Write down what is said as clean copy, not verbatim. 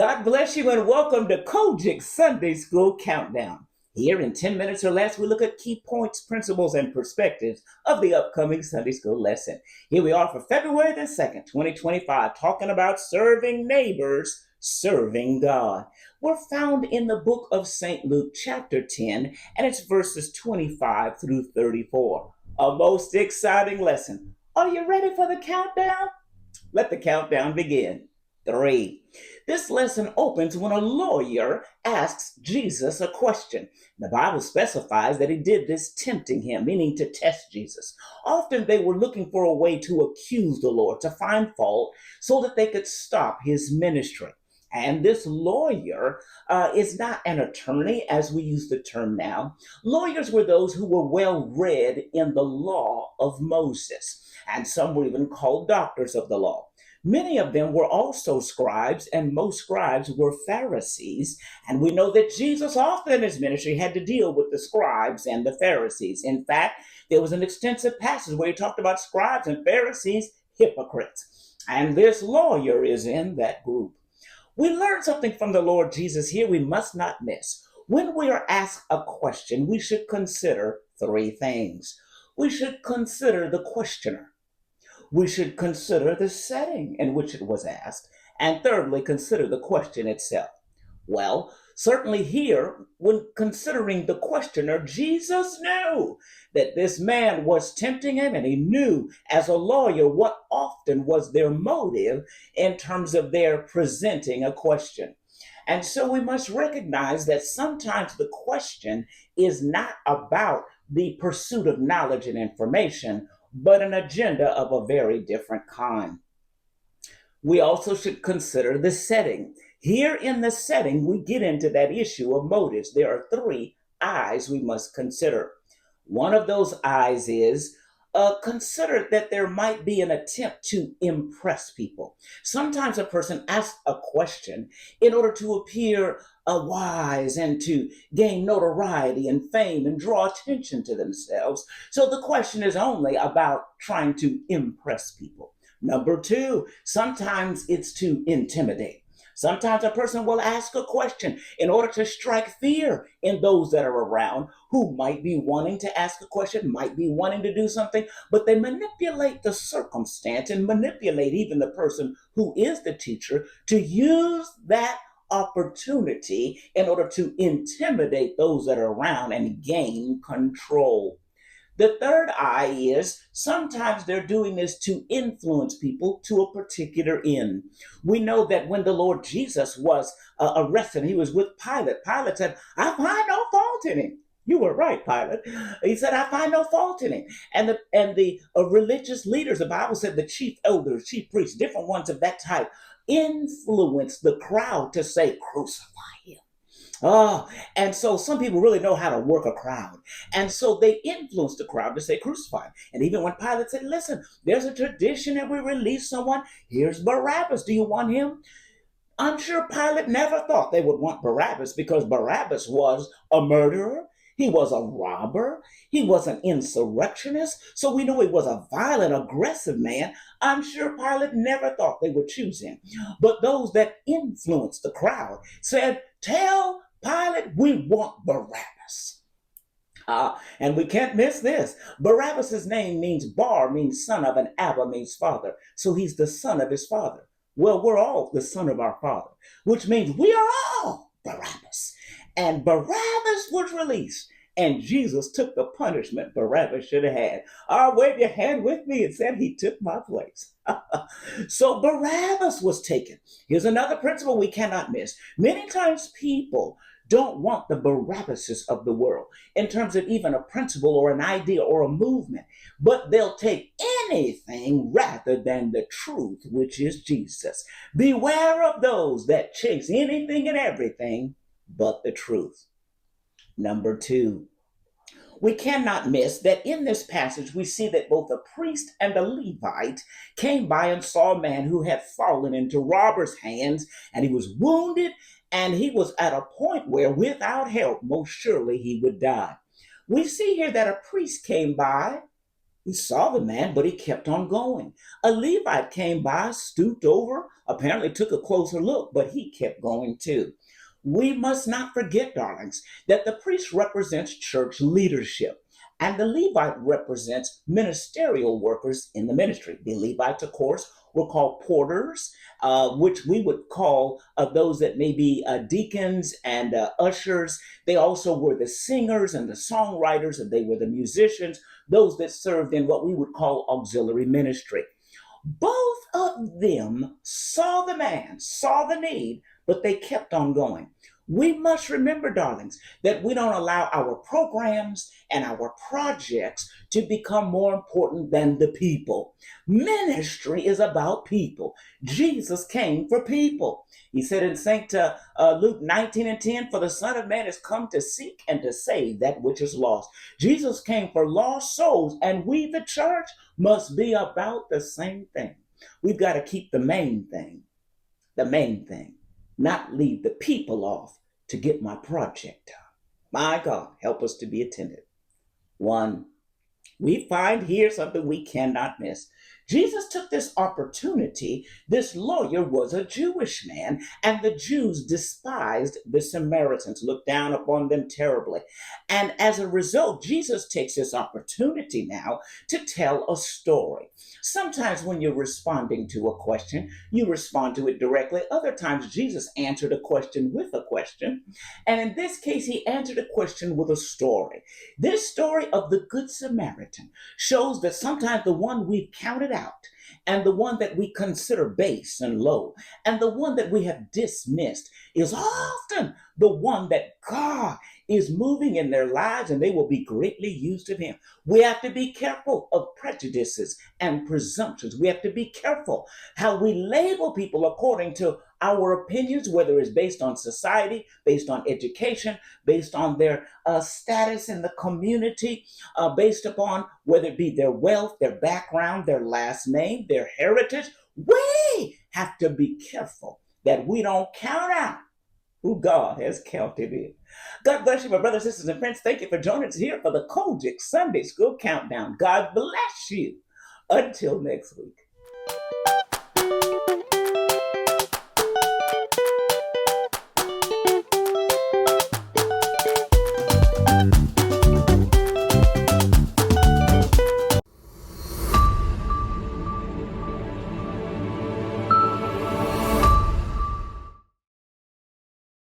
God bless you and welcome to COGIC Sunday School Countdown. Here in 10 minutes or less, we look at key points, principles, and perspectives of the upcoming Sunday School lesson. Here we are for February the 2nd, 2025, talking about serving neighbors, serving God. We're found in the book of St. Luke, chapter 10, and it's verses 25 through 34. A most exciting lesson. Are you ready for the countdown? Let the countdown begin. 3. This lesson opens when a lawyer asks Jesus a question. The Bible specifies that he did this tempting him, meaning to test Jesus. Often they were looking for a way to accuse the Lord, to find fault, so that they could stop his ministry. And this lawyer is not an attorney, as we use the term now. Lawyers were those who were well read in the law of Moses, and some were even called doctors of the law. Many of them were also scribes, and most scribes were Pharisees. And we know that Jesus often in his ministry had to deal with the scribes and the Pharisees. In fact, there was an extensive passage where he talked about scribes and Pharisees, hypocrites. And this lawyer is in that group. We learn something from the Lord Jesus here we must not miss. When we are asked a question, we should consider 3 things. We should consider the questioner. We should consider the setting in which it was asked, and thirdly, consider the question itself. Well, certainly here, when considering the questioner, Jesus knew that this man was tempting him, and he knew as a lawyer what often was their motive in terms of their presenting a question. And so we must recognize that sometimes the question is not about the pursuit of knowledge and information, but an agenda of a very different kind. We also should consider the setting. Here in the setting, we get into that issue of motives. There are 3 eyes we must consider. One of those eyes is consider that there might be an attempt to impress people. Sometimes a person asks a question in order to appear wise and to gain notoriety and fame and draw attention to themselves. So the question is only about trying to impress people. Number 2, sometimes it's to intimidate. Sometimes a person will ask a question in order to strike fear in those that are around who might be wanting to ask a question, might be wanting to do something, but they manipulate the circumstance and manipulate even the person who is the teacher to use that opportunity in order to intimidate those that are around and gain control. The third eye is sometimes they're doing this to influence people to a particular end. We know that when the Lord Jesus was arrested, he was with Pilate. Pilate said, I find no fault in him. You were right, Pilate. He said, I find no fault in him. And the religious leaders, the Bible said the chief elders, chief priests, different ones of that type, influenced the crowd to say, crucify him. Oh, and so some people really know how to work a crowd. And so they influenced the crowd to say crucify him. And even when Pilate said, listen, there's a tradition that we release someone. Here's Barabbas. Do you want him? I'm sure Pilate never thought they would want Barabbas because Barabbas was a murderer. He was a robber. He was an insurrectionist. So we know he was a violent, aggressive man. I'm sure Pilate never thought they would choose him. But those that influenced the crowd said, tell Pilate we want Barabbas. And we can't miss this. Barabbas' name means Bar, means son of, and Abba means father. So he's the son of his father. Well, we're all the son of our father, which means we are all Barabbas. And Barabbas was released. And Jesus took the punishment Barabbas should have had. Wave your hand with me and said he took my place. So Barabbas was taken. Here's another principle we cannot miss. Many times people don't want the Barabbases of the world in terms of even a principle or an idea or a movement, but they'll take anything rather than the truth, which is Jesus. Beware of those that chase anything and everything but the truth. Number 2, we cannot miss that in this passage we see that both a priest and a Levite came by and saw a man who had fallen into robbers' hands, and he was wounded, and he was at a point where without help most surely he would die. We see here that a priest came by He saw the man, but he kept on going. A Levite came by, stooped over, apparently took a closer look, but he kept going too. We must not forget, darlings, that the priest represents church leadership. And the Levite represents ministerial workers in the ministry. The Levites, of course, were called porters, which we would call those that may be deacons and ushers. They also were the singers and the songwriters, and they were the musicians, those that served in what we would call auxiliary ministry. Both of them saw the man, saw the need, but they kept on going. We must remember, darlings, that we don't allow our programs and our projects to become more important than the people. Ministry is about people. Jesus came for people. He said in St. Luke 19 and 10, for the Son of Man has come to seek and to save that which is lost. Jesus came for lost souls, and we, the church, must be about the same thing. We've got to keep the main thing, not leave the people off to get my project done. My God, help us to be attentive. One, we find here something we cannot miss. Jesus took this opportunity. This lawyer was a Jewish man, and the Jews despised the Samaritans, looked down upon them terribly. And as a result, Jesus takes this opportunity now to tell a story. Sometimes when you're responding to a question, you respond to it directly. Other times, Jesus answered a question with a question. And in this case, he answered a question with a story. This story of the Good Samaritan shows that sometimes the one we've counted out, and the one that we consider base and low, and the one that we have dismissed is often the one that God is moving in their lives, and they will be greatly used of him. We have to be careful of prejudices and presumptions. We have to be careful how we label people according to our opinions, whether it's based on society, based on education, based on their status in the community, based upon whether it be their wealth, their background, their last name, their heritage. We have to be careful that we don't count out who God has counted in. God bless you, my brothers, sisters, and friends. Thank you for joining us here for the COGIC Sunday School Countdown. God bless you. Until next week.